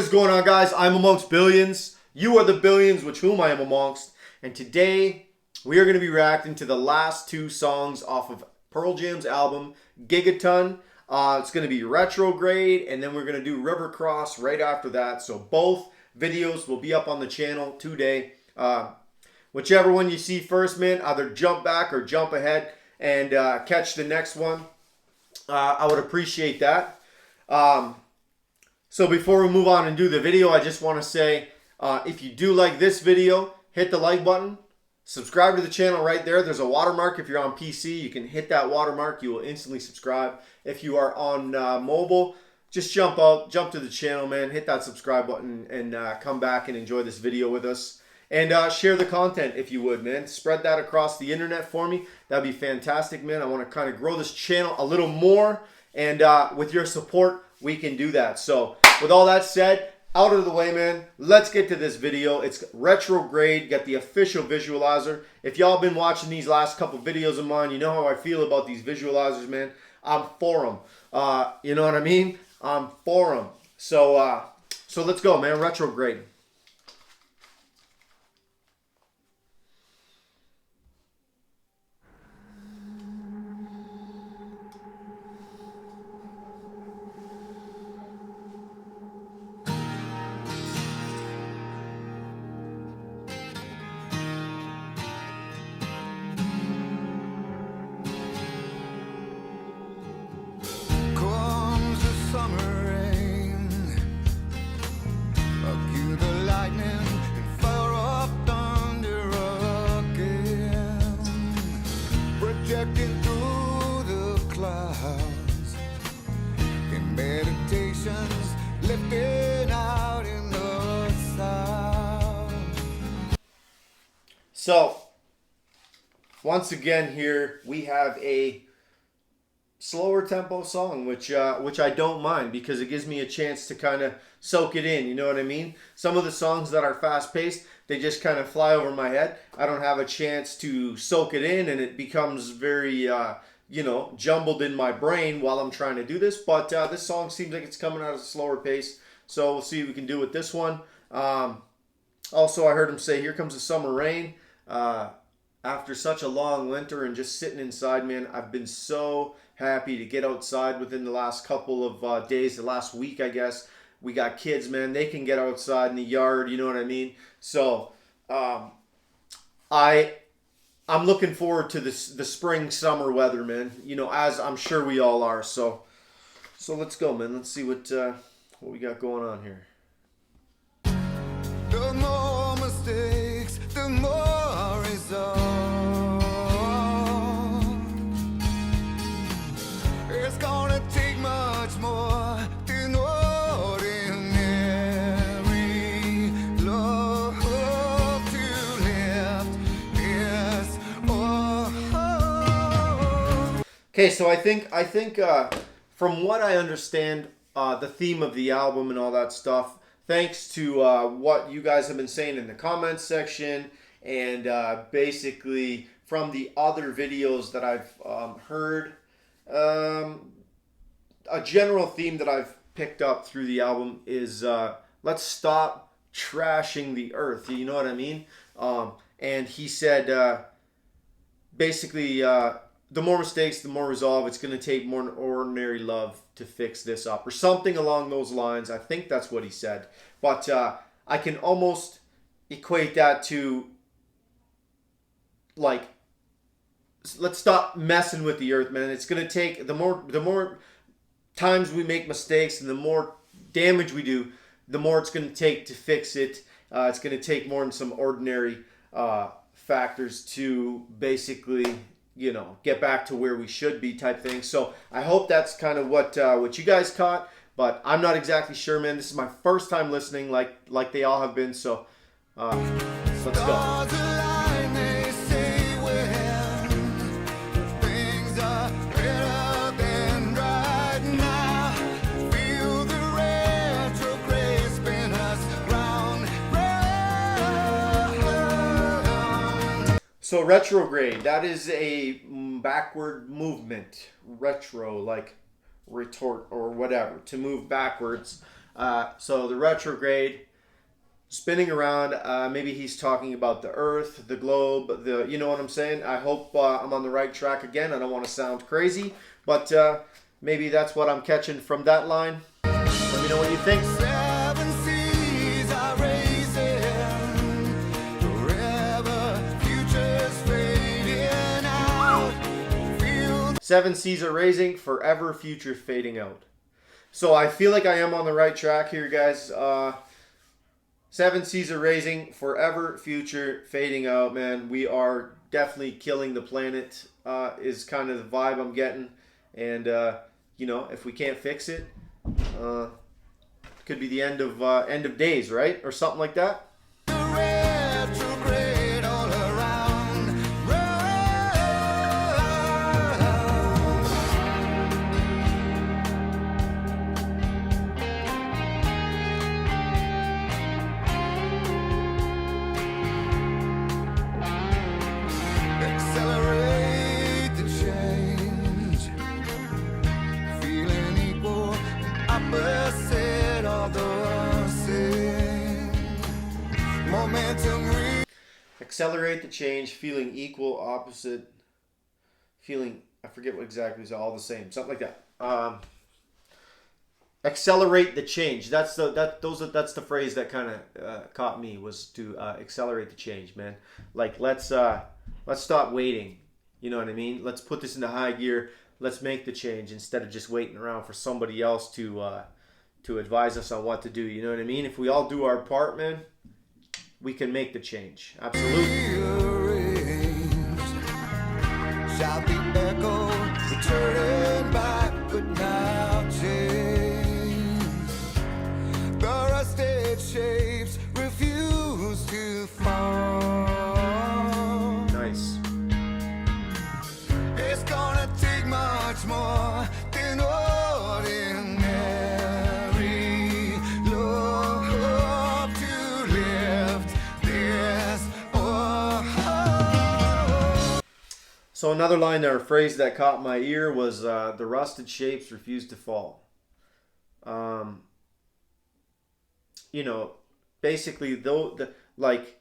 is going on, guys? I'm amongst billions. You are the billions, which whom I am amongst. And today, we are going to be reacting to the last two songs off of Pearl Jam's album, Gigaton. It's going to be Retrograde, and then we're going to do River Cross right after that. So both videos will be up on the channel today. Whichever one you see first, man, either jump back or jump ahead and catch the next one. I would appreciate that. So before we move on and do the video, I just want to say, if you do like this video, hit the like button. Subscribe to the channel right there. There's a watermark. If you're on PC, you can hit that watermark. You will instantly subscribe. If you are on mobile, just jump to the channel, man. Hit that subscribe button and come back and enjoy this video with us. And share the content if you would, man. Spread that across the internet for me. That'd be fantastic, man. I want to kind of grow this channel a little more. And with your support, we can do that. So with all that said, out of the way, man, let's get to this video. It's Retrograde, got the official visualizer. If y'all been watching these last couple videos of mine, you know how I feel about these visualizers, man. I'm for them. You know what I mean? I'm for them. So let's go, man. Retrograde. Through the clouds in meditations lifting out in the sound. So once again here we have a slower tempo song, which I don't mind because it gives me a chance to kind of soak it in, you know what I mean? Some of the songs that are fast-paced, they just kind of fly over my head. I don't have a chance to soak it in, and it becomes very, you know, jumbled in my brain while I'm trying to do this. But this song seems like it's coming at a slower pace, so we'll see what we can do with this one. Also, I heard him say, "Here comes the summer rain." After such a long winter and just sitting inside, man, I've been so happy to get outside within the last couple of days, the last week, I guess. We got kids, man. They can get outside in the yard, you know what I mean? So I'm looking forward to the spring, summer weather, man. You know, as I'm sure we all are. So let's go, man. Let's see what we got going on here. The more mistakes, the more results. It's gonna take much more than ordinary love to lift this. Okay, so I think from what I understand, the theme of the album and all that stuff, thanks to what you guys have been saying in the comments section, and basically from the other videos that I've heard, a general theme that I've picked up through the album is let's stop trashing the earth. You know what I mean? And he said basically the more mistakes, the more resolve. It's going to take more than ordinary love to fix this up, or something along those lines. I think that's what he said. But I can almost equate that to, like, let's stop messing with the earth, man. It's going to take, the more times we make mistakes and the more damage we do, the more it's going to take to fix it. It's going to take more than some ordinary factors to basically, you know, get back to where we should be, type thing. So I hope that's kind of what you guys caught, but I'm not exactly sure, man. This is my first time listening, like they all have been. So let's go. So retrograde, that is a backward movement. Retro, like retort or whatever, to move backwards. So the retrograde spinning around. Maybe he's talking about the Earth, the globe, you know what I'm saying? I hope I'm on the right track again. I don't want to sound crazy, but maybe that's what I'm catching from that line. Let me know what you think. Seven seas are raising, forever futures fading out. Feel Seven seas are raising, forever future fading out. So I feel like I am on the right track here, guys. Seven seas are raising, forever future fading out, man. We are definitely killing the planet, is kind of the vibe I'm getting. And, you know, if we can't fix it, could be the end of days, right? Or something like that. the retrograde all around. Accelerate the change, feeling equal, opposite of the same. Momentum Accelerate the change, feeling equal, opposite, feeling, I forget what exactly is all the same, something like that. Accelerate the change. That's the phrase that kind of caught me, was to accelerate the change, man. Like let's stop waiting. You know what I mean? Let's put this into high gear. Let's make the change instead of just waiting around for somebody else to advise us on what to do. You know what I mean? If we all do our part, man, we can make the change. Absolutely. rearranged. Shout the echo, returning back, but now changed. The rusted shapes refuse to fall. Nice. It's gonna take much more than ordinary love to lift this. So another line or phrase that caught my ear was the rusted shapes refuse to fall. You know, basically like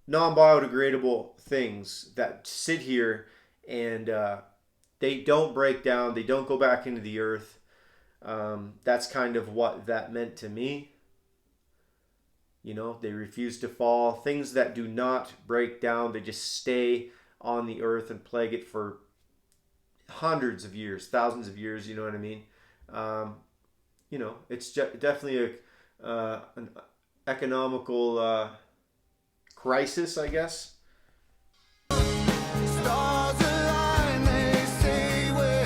non-biodegradable things that sit here and they don't break down, they don't go back into the earth. That's kind of what that meant to me. You know, they refuse to fall. Things that do not break down, they just stay on the earth and plague it for hundreds of years, thousands of years, you know what I mean? You know, it's definitely an economical crisis, I guess. Stars align, they say, when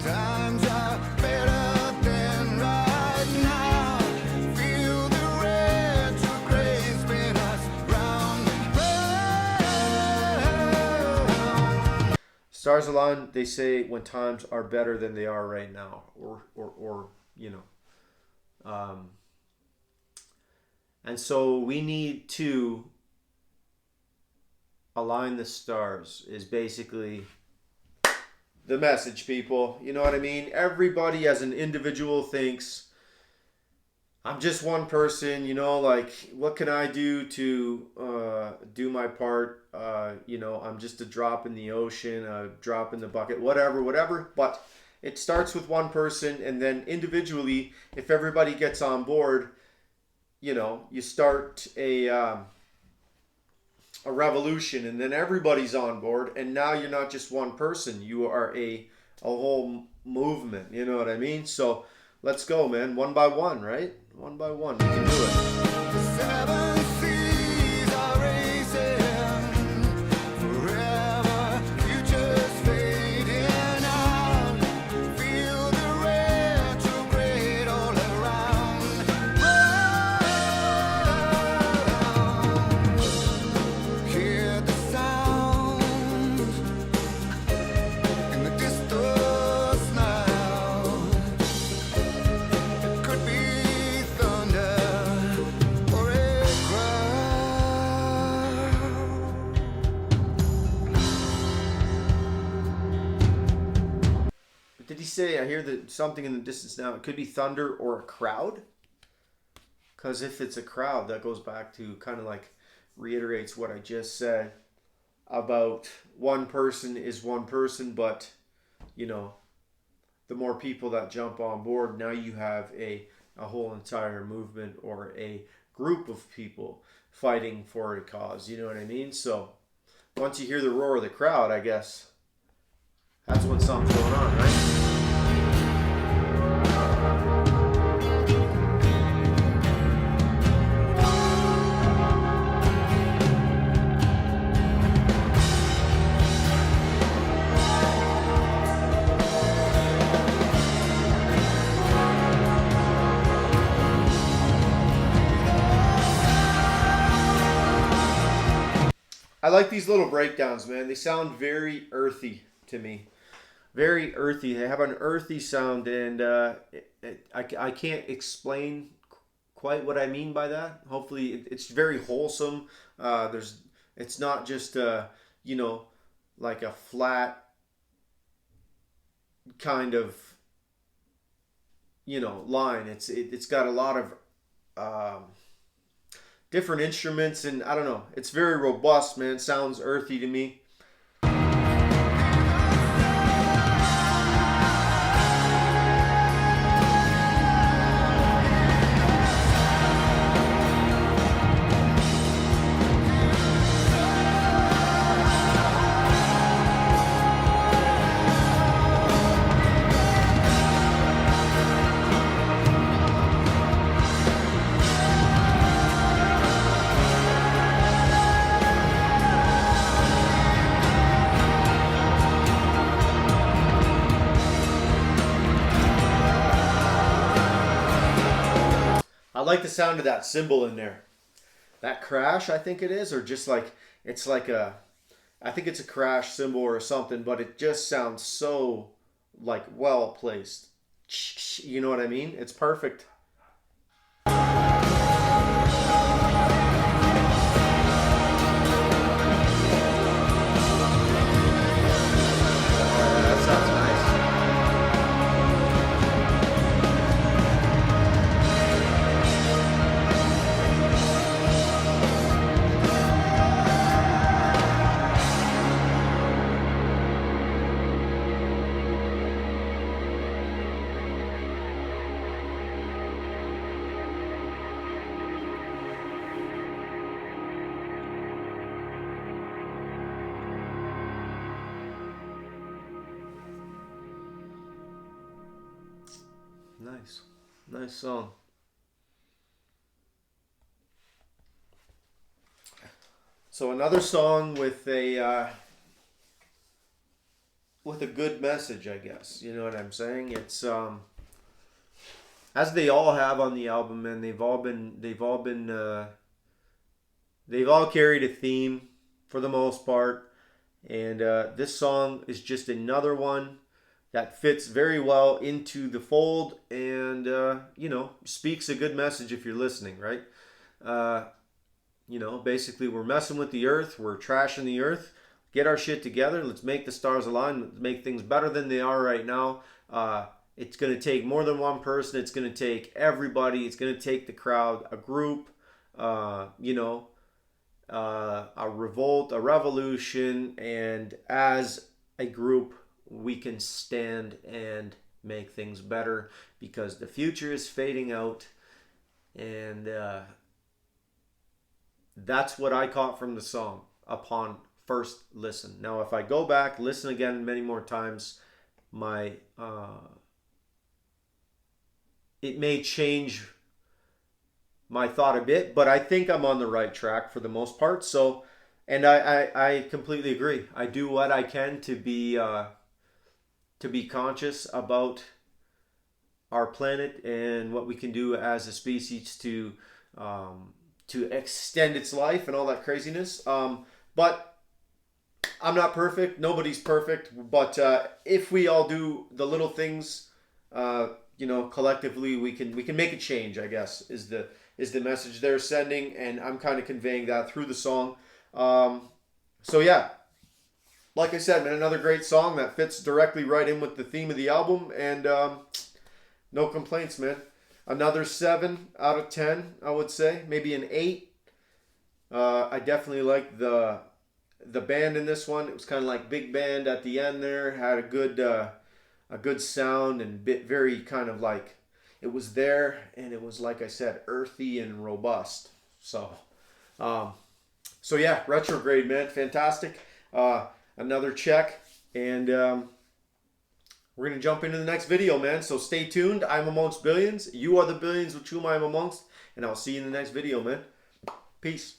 times are better than right now. Feel the retrograde spin us round. Stars align, they say, when times are better than they are right now, or you know. And so we need to align the stars, is basically the message, people. You know what I mean? Everybody as an individual thinks, I'm just one person, you know, like, what can I do to do my part? You know, I'm just a drop in the ocean, a drop in the bucket, whatever. But it starts with one person, and then individually, if everybody gets on board, you know, you start a revolution, and then everybody's on board, and now you're not just one person, you are a whole movement, you know what I mean? So let's go, man, one by one, right? One by one, we can do it. Seven seas are racing, forever futures fading out. Feel the retrograde all around. Hear the sound in the distance now. It could be thunder. say, I hear that something in the distance now. It could be thunder or a crowd. Because if it's a crowd, that goes back to kind of like reiterates what I just said about one person is one person, but you know, the more people that jump on board, now you have a whole entire movement or a group of people fighting for a cause. You know what I mean? So once you hear the roar of the crowd, I guess that's when something's going on, right? I like these little breakdowns, man. They sound very earthy to me. Very earthy. They have an earthy sound, and I can't explain quite what I mean by that. Hopefully, it's very wholesome. It's not just you know, like a flat kind of line. It's got a lot of different instruments, and I don't know. It's very robust, man. It sounds earthy to me. I like the sound of that cymbal in there. That crash, I think it is, or just like it's like I think it's a crash cymbal or something, but it just sounds so like well placed. You know what I mean? It's perfect. That sounds nice. Nice. Nice song. So another song with a good message, I guess. You know what I'm saying? It's as they all have on the album, and they've all carried a theme for the most part. And this song is just another one that fits very well into the fold, and speaks a good message if you're listening, right? Basically, we're messing with the earth, we're trashing the earth. Get our shit together. Let's make the stars align. Let's make things better than they are right now. It's going to take more than one person. It's going to take everybody. It's going to take the crowd, a group, a revolt, a revolution, and as a group, we can stand and make things better because the future is fading out, and that's what I caught from the song upon first listen. Now, if I go back, listen again many more times, my it may change my thought a bit, but I think I'm on the right track for the most part. So, and I completely agree. I do what I can to be conscious about our planet and what we can do as a species to extend its life and all that craziness. But I'm not perfect. Nobody's perfect. But if we all do the little things, collectively, we can make a change, I guess, is the message they're sending, and I'm kind of conveying that through the song. So yeah, like I said, man, another great song that fits directly right in with the theme of the album, and no complaints, man. Another 7 out of 10, I would say, maybe an 8. I definitely like the band in this one. It was kind of like big band at the end there. Had a good sound and very kind of like it was there, and it was, like I said, earthy and robust. So, so yeah, Retrograde, man, fantastic. Another check, and we're gonna jump into the next video, man. So stay tuned. I'm amongst billions. You are the billions with whom I am amongst, and I'll see you in the next video, man. Peace.